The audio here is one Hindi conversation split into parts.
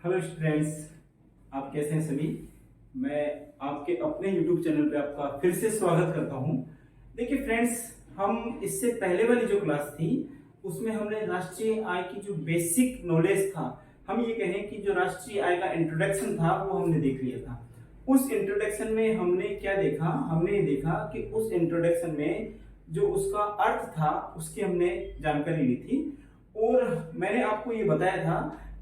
हेलो स्टूडेंट्स, आप कैसे हैं सभी। मैं आपके अपने YouTube चैनल पे आपका फिर से स्वागत करता हूं। देखिए फ्रेंड्स, हम इससे पहले वाली जो क्लास थी उसमें हमने राष्ट्रीय आय की जो बेसिक नॉलेज था, हम ये कहें कि जो राष्ट्रीय आय का इंट्रोडक्शन था वो हमने देख लिया था। उस इंट्रोडक्शन में हमने क्या देखा, हमने देखा कि उस इंट्रोडक्शन में जो उसका अर्थ था उसकी हमने जानकारी ली थी। और मैंने आपको ये बताया था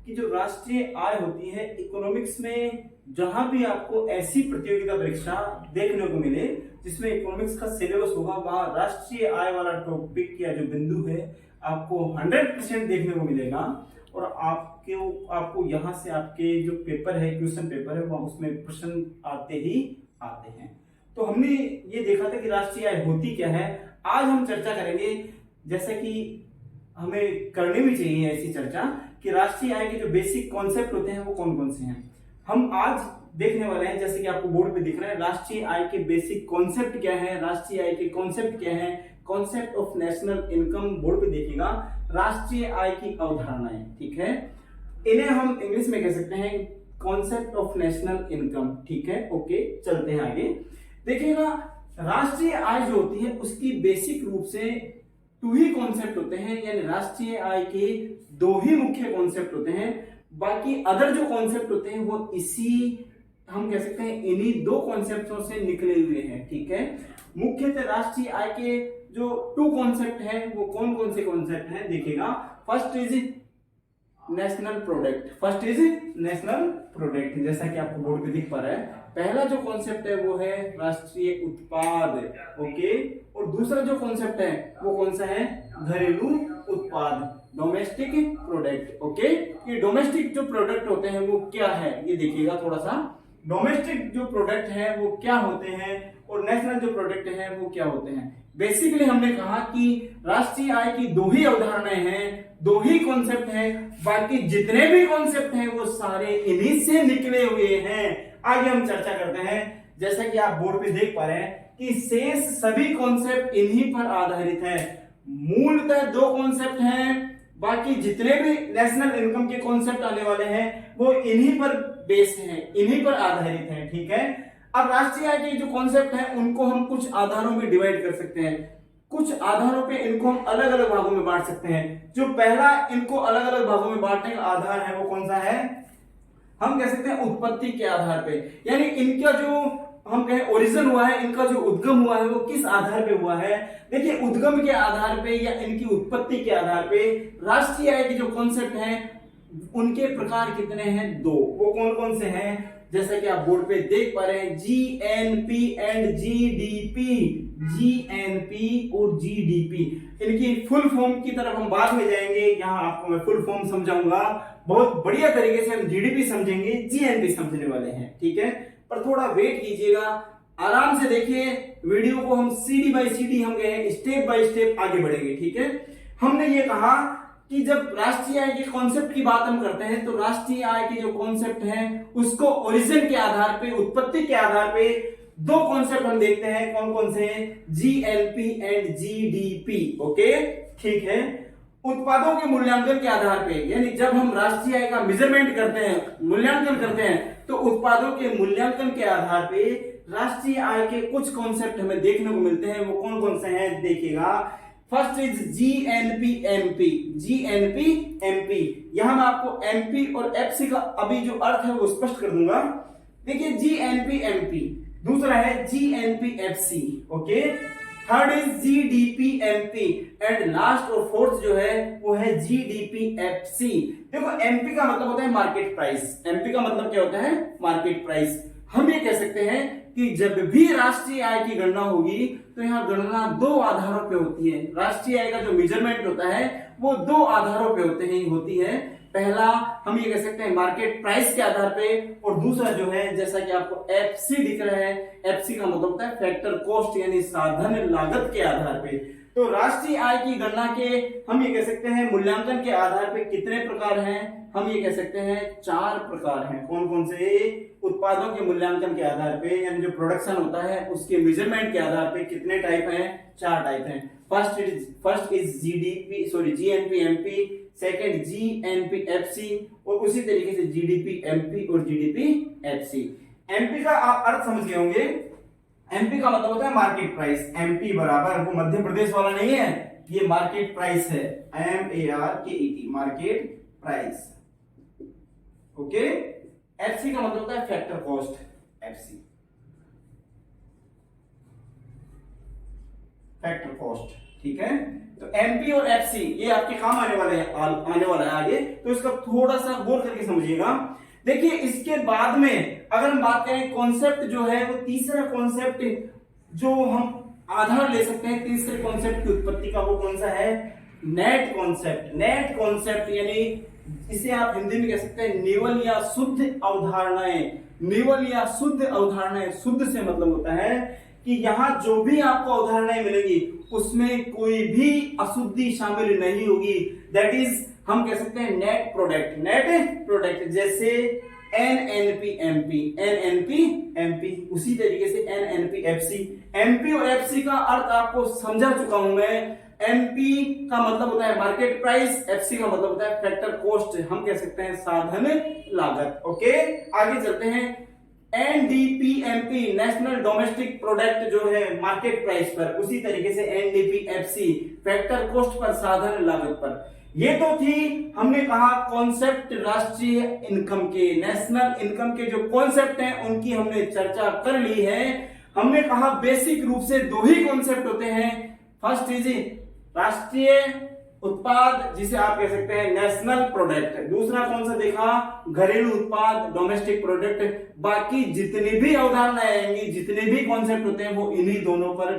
कि जो राष्ट्रीय आय होती है इकोनॉमिक्स में, जहां भी आपको ऐसी प्रतियोगिता परीक्षा देखने को मिले जिसमें इकोनॉमिक्स का सिलेबस होगा, वहां राष्ट्रीय आय वाला टॉपिक या जो बिंदु है आपको 100% देखने को मिलेगा। और आपको यहाँ से आपके जो पेपर है, क्वेश्चन पेपर है, वहां उसमें प्रश्न आते ही आते हैं। तो हमने ये देखा था कि राष्ट्रीय आय होती क्या है। आज हम चर्चा करेंगे, जैसा कि हमें करनी भी चाहिए ऐसी चर्चा, कि राष्ट्रीय आय के जो बेसिक कॉन्सेप्ट होते हैं वो कौन कौन से हैं। हम आज देखने वाले हैं, जैसे कि आपको बोर्ड पे दिख रहा है, राष्ट्रीय आय के बेसिक कॉन्सेप्ट क्या है, राष्ट्रीय आय के कॉन्सेप्ट क्या है, concept of national income board पे देखिएगा, राष्ट्रीय आय की अवधारणाएं, ठीक है। इन्हें हम इंग्लिश में कह सकते हैं कॉन्सेप्ट ऑफ नेशनल इनकम, ठीक है। ओके, चलते हैं आगे। देखिएगा, राष्ट्रीय आय जो होती है उसकी बेसिक रूप से टू ही कॉन्सेप्ट होते हैं, यानी राष्ट्रीय आय के दो ही मुख्य कॉन्सेप्ट होते हैं। बाकी अदर जो कॉन्सेप्ट होते हैं वो हम कह सकते हैं इन्हीं दो कॉन्सेप्टों से निकले हुए हैं, ठीक है। मुख्यतः राष्ट्रीय आय के जो टू कॉन्सेप्ट है वो कौन कौन से कॉन्सेप्ट हैं, देखिएगा। First is national product, first is national product, जैसा कि आपको बोर्ड पे दिख पा रहा है। पहला जो कॉन्सेप्ट है वो है राष्ट्रीय उत्पाद, ओके। और दूसरा जो कॉन्सेप्ट है वो कौन सा है, घरेलू उत्पाद, डोमेस्टिक प्रोडक्ट, ओके। ये डोमेस्टिक जो प्रोडक्ट होते हैं वो क्या है, ये देखिएगा थोड़ा सा। डोमेस्टिक जो प्रोडक्ट है वो क्या होते हैं और नेशनल जो प्रोडक्ट है वो क्या होते हैं। बेसिकली हमने कहा कि राष्ट्रीय आय की दो ही अवधारणाएं हैं, दो ही कॉन्सेप्ट हैं, बाकी जितने भी कॉन्सेप्ट हैं वो सारे इन्हीं से निकले हुए हैं। आगे हम चर्चा करते हैं, जैसा कि आप बोर्ड पे देख पा रहे हैं कि शेष सभी कॉन्सेप्ट इन्हीं पर आधारित है। मूलतः दो कॉन्सेप्ट हैं, बाकी जितने भी नेशनल इनकम के कॉन्सेप्ट आने वाले हैं वो इन्हीं पर बेस हैं, इन्हीं पर आधारित हैं, ठीक है। अब राष्ट्रीय आय के जो कॉन्सेप्ट हैं उनको हम कुछ आधारों में डिवाइड कर सकते हैं, कुछ आधारों पे इनको हम अलग अलग भागों में बांट सकते हैं। जो पहला इनको अलग अलग भागों में बांटने का आधार है वो कौन सा है, हम कह सकते हैं उत्पत्ति के आधार पे, यानी इनका जो हम कहें ओरिजिन हुआ है, इनका जो उद्गम हुआ है वो किस आधार पे हुआ है। देखिए, उद्गम के आधार पे या इनकी उत्पत्ति के आधार पे राष्ट्रीय आय के जो कॉन्सेप्ट हैं उनके प्रकार कितने हैं, दो। वो कौन कौन से हैं, जैसा कि आप बोर्ड पे देख पा रहे हैं, जीएनपी एंड जीडीपी, जीएनपी और जीडीपी। इनकी फुल फॉर्म की तरफ हम बाद में जाएंगे, यहाँ आपको मैं फुल फॉर्म समझाऊंगा, बहुत बढ़िया तरीके से हम जीडीपी समझेंगे, जीएनपी समझने वाले हैं, ठीक है। पर थोड़ा वेट कीजिएगा, आराम से देखिए वीडियो को, हम सीडी बाय सीडी हम गए, स्टेप बाय स्टेप आगे बढ़ेंगे, ठीक है। हमने ये कहा कि जब राष्ट्रीय आय के कॉन्सेप्ट की बात हम करते हैं तो राष्ट्रीय आय के जो कॉन्सेप्ट हैं उसको ओरिजिन के आधार पे, उत्पत्ति के आधार पे दो कॉन्सेप्ट हम देखते हैं, कौन कौन से हैं, जीएनपी एंड जीडीपी, ओके, ठीक है। उत्पादों के मूल्यांकन के आधार पे, यानी जब हम राष्ट्रीय आय का मेजरमेंट करते हैं, मूल्यांकन करते हैं, तो उत्पादों के मूल्यांकन के आधार पे राष्ट्रीय आय के कुछ कॉन्सेप्ट हमें देखने को मिलते हैं। वो कौन कौन से हैं, देखिएगा। First is GNP MP, GNP MP. यहां मैं आपको एमपी और एफसी का अभी जो अर्थ है वो स्पष्ट कर दूंगा। देखिए, जीएनपी एमपी, दूसरा है GNP FC, okay. Third is GDP MP and last और फोर्थ जो है वो है जीडीपी एफसी। देखो, एमपी का मतलब होता है मार्केट प्राइस, एमपी का मतलब क्या होता है, मार्केट प्राइस। हम ये कह सकते हैं कि जब भी राष्ट्रीय आय की गणना होगी तो यहाँ गणना दो आधारों पे होती है। राष्ट्रीय आय का जो मेजरमेंट होता है वो दो आधारों पे होती है। पहला हम ये कह सकते हैं मार्केट प्राइस के आधार पे, और दूसरा जो है जैसा कि आपको एफसी दिख रहा है, एफसी का मतलब होता है फैक्टर कॉस्ट, यानी साधन लागत के आधार पे। तो राष्ट्रीय आय की गणना के हम ये कह सकते हैं मूल्यांकन के आधार पे कितने प्रकार हैं, हम ये कह सकते हैं 4 प्रकार हैं। कौन कौन से, उत्पादों के मूल्यांकन के आधार पे, यानी जो प्रोडक्शन होता है उसके मेजरमेंट के आधार पे कितने टाइप हैं, 4 टाइप हैं। First is GDP sorry GNP MP, second GNP FC, और उसी तरीके से जीडीपी एमपी और जीडीपी एफसी। एमपी का आप अर्थ समझ गए होंगे। एमपी का मतलब होता है मार्केट प्राइस। एमपी बराबर, वो मध्य प्रदेश वाला नहीं है, ये मार्केट प्राइस है, MARKET, market price. Okay. FC का मतलब होता है factor cost, FC factor cost. ठीक है, तो एमपी और एफसी ये आपके काम आने वाले हैं, आने वाला है आगे, तो इसका थोड़ा सा गौर करके समझिएगा। देखिए इसके बाद में अगर हम बात करें कॉन्सेप्ट जो है, वो तीसरा कॉन्सेप्ट जो हम आधार ले सकते हैं तीसरे कॉन्सेप्ट की उत्पत्ति का, वो कौन सा है? Net concept. नेट कॉन्सेप्ट यानी इसे आप हिंदी में कह सकते हैं निवल या शुद्ध अवधारणाएं। निवल या शुद्ध अवधारणाएं, शुद्ध से मतलब होता है कि यहां जो भी आपको अवधारणाएं मिलेगी उसमें कोई भी अशुद्धि शामिल नहीं होगी। दैट इज हम कह सकते हैं नेट प्रोडक्ट। नेट प्रोडक्ट जैसे एनएनपी, उसी तरीके से एनएनपी एफसी। एमपी और एफसी का अर्थ आपको समझा चुका हूं मैं। एमपी का मतलब होता है मार्केट प्राइस, एफसी का मतलब होता है फैक्टर कॉस्ट, हम कह सकते हैं साधन लागत। ओके, आगे चलते हैं। एनडीपीएमपी नेशनल डोमेस्टिक प्रोडक्ट जो है मार्केट प्राइस पर, उसी तरीके से एनडीपीएफसी फैक्टर कॉस्ट पर, साधन लागत पर। ये तो थी हमने कहा कॉन्सेप्ट राष्ट्रीय इनकम के, नेशनल इनकम के जो कॉन्सेप्ट हैं उनकी हमने चर्चा कर ली है। हमने कहा बेसिक रूप से दो ही कॉन्सेप्ट होते हैं। फर्स्ट इज राष्ट्रीय उत्पाद, जिसे आप कह सकते हैं नेशनल प्रोडक्ट। दूसरा कौन सा देखा? घरेलू उत्पाद, डोमेस्टिक प्रोडक्ट। बाकी जितनी भी अवधारणाएं आएंगी, जितने भी कॉन्सेप्ट होते हैं वो इन्हीं दोनों पर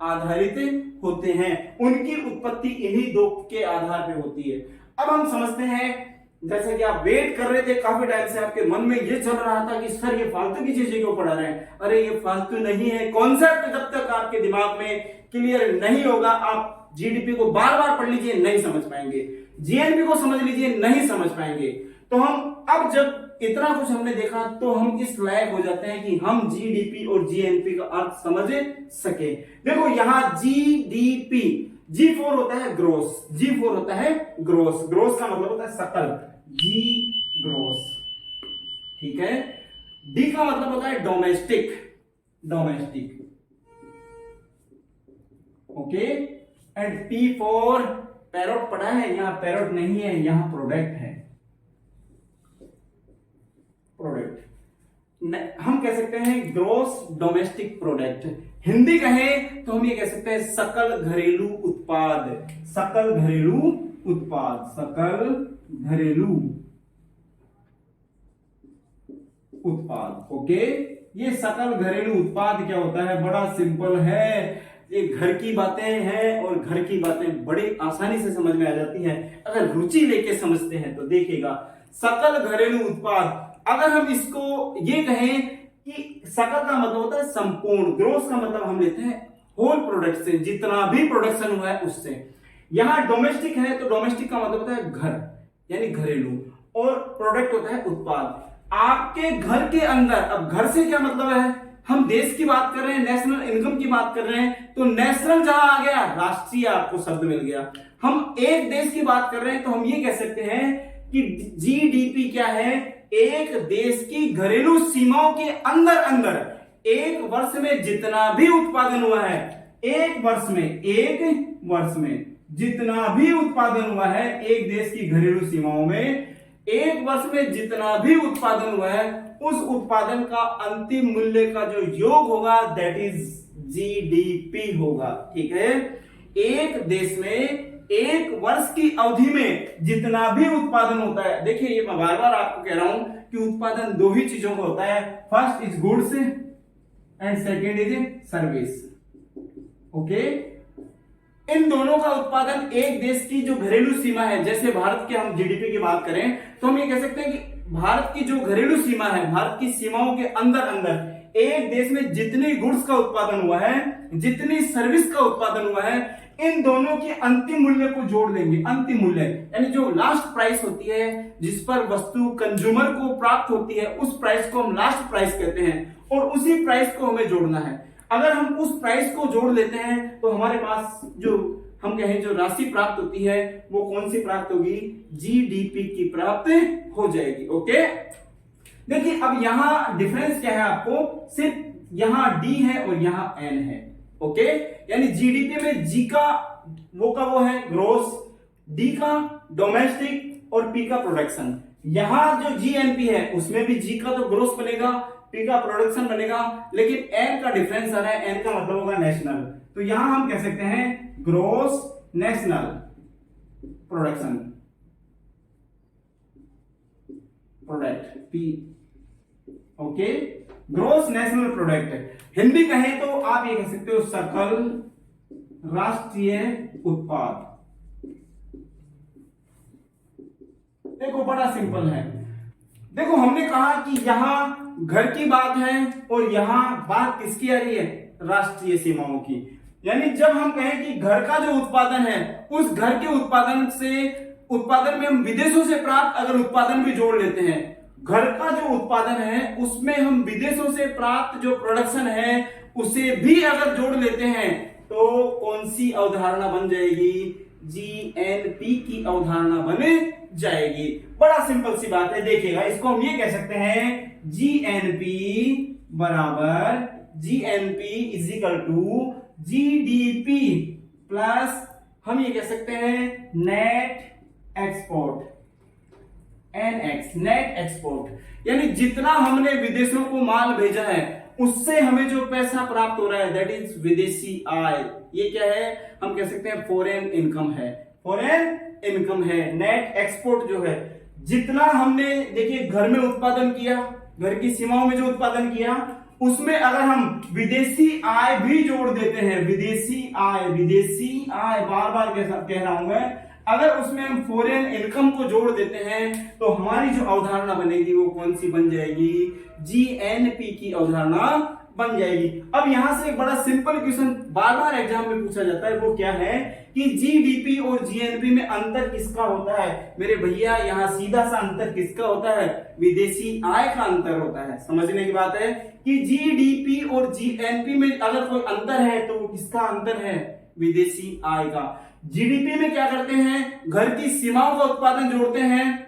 आधारित होते हैं, उनकी उत्पत्ति इन्हीं दो के आधार पे होती है। अब हम समझते हैं, जैसे कि आप वेट कर रहे थे काफी टाइम से, आपके मन में ये चल रहा था कि सर ये फालतू की चीजें क्यों पढ़ा रहे हैं। अरे ये फालतू नहीं है, कॉन्सेप्ट जब तक आपके दिमाग में क्लियर नहीं होगा, आप जीडीपी को बार बार पढ़ लीजिए नहीं समझ पाएंगे, जीएनपी को समझ लीजिए नहीं समझ पाएंगे। तो हम अब जब इतना कुछ हमने देखा तो हम इस लायक हो जाते हैं कि हम जीडीपी और जीएनपी का अर्थ समझ सके। देखो यहां जीडीपी, G4 होता है ग्रोस, G4 होता है ग्रोस। ग्रोस का मतलब होता है सकल, जी ग्रोस। ठीक है। डी का मतलब होता है domestic, domestic. Okay. And P for parrot पढ़ा है, यहां पैरोट नहीं है, यहां प्रोडक्ट है, प्रोडक्ट। हम कह सकते हैं ग्रोस डोमेस्टिक प्रोडक्ट। हिंदी कहें तो हम ये कह सकते हैं सकल घरेलू उत्पाद, सकल घरेलू उत्पाद, सकल घरेलू उत्पाद। ओके, ये सकल घरेलू उत्पाद क्या होता है? बड़ा सिंपल है, ये घर की बातें हैं और घर की बातें बड़ी आसानी से समझ में आ जाती हैं अगर रुचि लेके समझते हैं तो। देखिएगा, सकल घरेलू उत्पाद, अगर हम इसको ये कहें कि सकल का मतलब होता है संपूर्ण, ग्रोस का मतलब हम लेते हैं होल प्रोडक्ट से, जितना भी प्रोडक्शन हुआ है उससे। यहां डोमेस्टिक है तो डोमेस्टिक का मतलब होता है घर यानी घरेलू, और प्रोडक्ट होता है उत्पाद आपके घर के अंदर। अब घर से क्या मतलब है? हम देश की बात कर रहे हैं, नेशनल इनकम की बात कर रहे हैं, तो नेशनल जहां आ गया राष्ट्रीय आपको शब्द मिल गया। हम एक देश की बात कर रहे हैं तो हम ये कह सकते हैं कि जीडीपी क्या है? एक देश की घरेलू सीमाओं के अंदर अंदर एक वर्ष में जितना भी उत्पादन हुआ है, एक वर्ष में जितना भी उत्पादन हुआ है एक देश की घरेलू सीमाओं में, एक वर्ष में जितना भी उत्पादन हुआ है उस उत्पादन का अंतिम मूल्य का जो योग होगा दैट इज जीडीपी होगा। ठीक है। एक देश में एक वर्ष की अवधि में जितना भी उत्पादन होता है, देखिए ये मैं बार बार आपको कह रहा हूं कि उत्पादन दो ही चीजों का होता है, first is goods and second is service. Okay, इन दोनों का उत्पादन एक देश की जो घरेलू सीमा है, जैसे भारत के हम जीडीपी की बात करें तो हम ये कह सकते हैं कि भारत की जो घरेलू सीमा है, भारत की सीमाओं के अंदर अंदर एक देश में जितनी गुड्स का उत्पादन हुआ है, जितनी सर्विस का उत्पादन हुआ है, इन दोनों के अंतिम मूल्य को जोड़ देंगे। अंतिम मूल्य यानी जो लास्ट प्राइस होती है जिस पर वस्तु कंज्यूमर को प्राप्त होती है, उस प्राइस को हम लास्ट प्राइस कहते हैं, और उसी प्राइस को हमें जोड़ना है। अगर हम उस प्राइस को जोड़ लेते हैं तो हमारे पास जो हम कहें जो राशि प्राप्त होती है वो कौन सी प्राप्त होगी, जीडीपी की प्राप्त हो जाएगी। ओके, देखिए अब यहां डिफरेंस क्या है, आपको सिर्फ यहां डी है और यहां एन है। ओके, यानी जीडीपी में जी का वो है ग्रोस, डी का डोमेस्टिक और पी का प्रोडक्शन। यहां जो जीएनपी है उसमें भी जी का तो ग्रोस बनेगा, पी का प्रोडक्शन बनेगा, लेकिन एन का डिफरेंस आ रहा है, एन का मतलब होगा नेशनल। तो यहां हम कह सकते हैं gross national production product P. Okay, gross national product. Hindi कहें तो आप ये कह सकते हो सकल राष्ट्रीय उत्पाद। देखो बड़ा सिंपल है। देखो हमने कहा कि यहां घर की बात है और यहां बात किसकी आ रही है, राष्ट्रीय सीमाओं की। यानी जब हम कहें कि घर का जो उत्पादन है उस घर के उत्पादन में हम विदेशों से प्राप्त अगर उत्पादन भी जोड़ लेते हैं, घर का जो उत्पादन है उसमें हम विदेशों से प्राप्त जो प्रोडक्शन है उसे भी अगर जोड़ लेते हैं तो कौन सी अवधारणा बन जाएगी, जीएनपी की अवधारणा बन जाएगी। बड़ा सिंपल सी बात है, देखिएगा इसको हम ये कह सकते हैं जीएनपी बराबर GNP is equal to GDP plus हम ये कह सकते हैं net export, NX net export. यानी जितना हमने विदेशों को माल भेजा है उससे हमें जो पैसा प्राप्त हो रहा है दैट इज विदेशी आय। ये क्या है, हम कह सकते हैं फॉरेन इनकम है, फॉरेन इनकम है। नेट एक्सपोर्ट जो है, जितना हमने देखिए घर में उत्पादन किया, घर की सीमाओं में जो उत्पादन किया उसमें अगर हम विदेशी आय भी जोड़ देते हैं, विदेशी आय बार बार कह रहा हूं मैं, अगर उसमें हम फॉरेन इनकम को जोड़ देते हैं तो हमारी जो अवधारणा बनेगी वो कौन सी बन जाएगी, जीएनपी की अवधारणा बन जाएगी। अब यहां से एक बड़ा सिंपल क्वेश्चन बार बार एग्जाम में पूछा जाता है, वो क्या है कि जीडीपी और जीएनपी में अंतर किसका होता है। मेरे भैया यहाँ सीधा सा अंतर किसका होता है, विदेशी आय का अंतर होता है। समझने की बात है कि जीडीपी और जीएनपी में अगर कोई अंतर है तो वो किसका अंतर है, विदेशी आय का। जीडीपी में क्या करते हैं, घर की सीमाओं का उत्पादन जोड़ते हैं,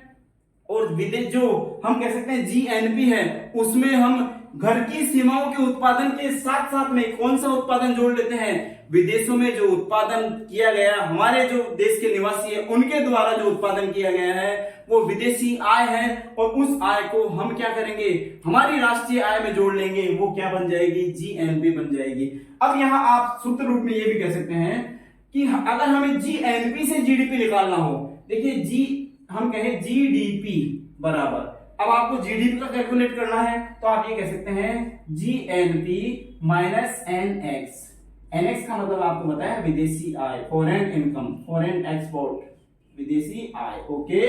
और विदेश जो हम कह सकते हैं जीएनपी है उसमें हम घर की सीमाओं के उत्पादन के साथ साथ में कौन सा उत्पादन जोड़ लेते हैं, विदेशों में जो उत्पादन किया गया, हमारे जो देश के निवासी है उनके द्वारा जो उत्पादन किया गया है वो विदेशी आय है, और उस आय को हम क्या करेंगे, हमारी राष्ट्रीय आय में जोड़ लेंगे, वो क्या बन जाएगी, जीएनपी बन जाएगी। अब यहाँ आप सूत्र रूप में ये भी कह सकते हैं कि अगर हमें जीएनपी से जीडीपी निकालना हो, देखिए हम कहें जीडीपी बराबर, अब आपको जीडीपी का कैलकुलेट करना है तो आप ये कह सकते हैं जीएनपी माइनस एनएक्स। एनएक्स का मतलब आपको पता है विदेशी आय, फॉरेन इनकम, फॉरेन एक्सपोर्ट, विदेशी आय। ओके,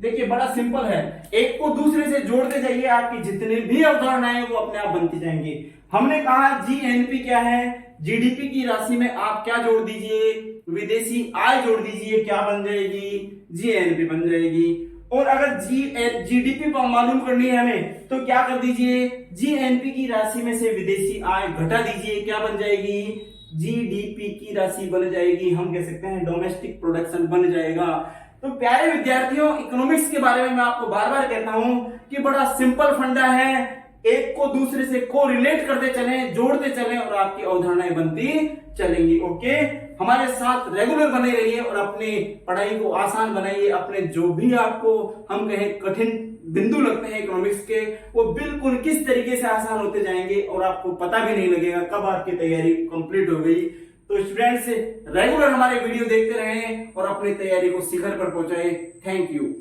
देखिए बड़ा सिंपल है, एक को दूसरे से जोड़ते जाइए, आपकी जितनी भी अवधारणाएं वो अपने आप बनती जाएंगी। हमने कहा जीएनपी क्या है, जीडीपी की राशि में आप क्या जोड़ दीजिए, विदेशी आय जोड़ दीजिए, क्या बन जाएगी, जीएनपी बन जाएगी। और अगर जीडीपी मालूम करनी है हमें तो क्या कर दीजिए, जीएनपी की राशि में से विदेशी आय घटा दीजिए, क्या बन जाएगी, जीडीपी की राशि बन जाएगी, हम कह सकते हैं डोमेस्टिक प्रोडक्शन बन जाएगा। तो प्यारे विद्यार्थियों, इकोनॉमिक्स के बारे में मैं आपको बार बार कहता हूं कि बड़ा सिंपल फंडा है, एक को दूसरे से को रिलेट करते चलें, जोड़ते चलें और आपकी अवधारणाएं बनती चलेंगी। ओके, हमारे साथ रेगुलर बने रहिए और अपनी पढ़ाई को आसान बनाइए। अपने जो भी आपको हम कहें कठिन बिंदु लगते हैं इकोनॉमिक्स के, वो बिल्कुल किस तरीके से आसान होते जाएंगे और आपको पता भी नहीं लगेगा कब आपकी तैयारी कंप्लीट हो गई। तो स्टूडेंट्स रेगुलर हमारे वीडियो देखते रहें और अपनी तैयारी को शिखर पर पहुंचाएं। Thank you.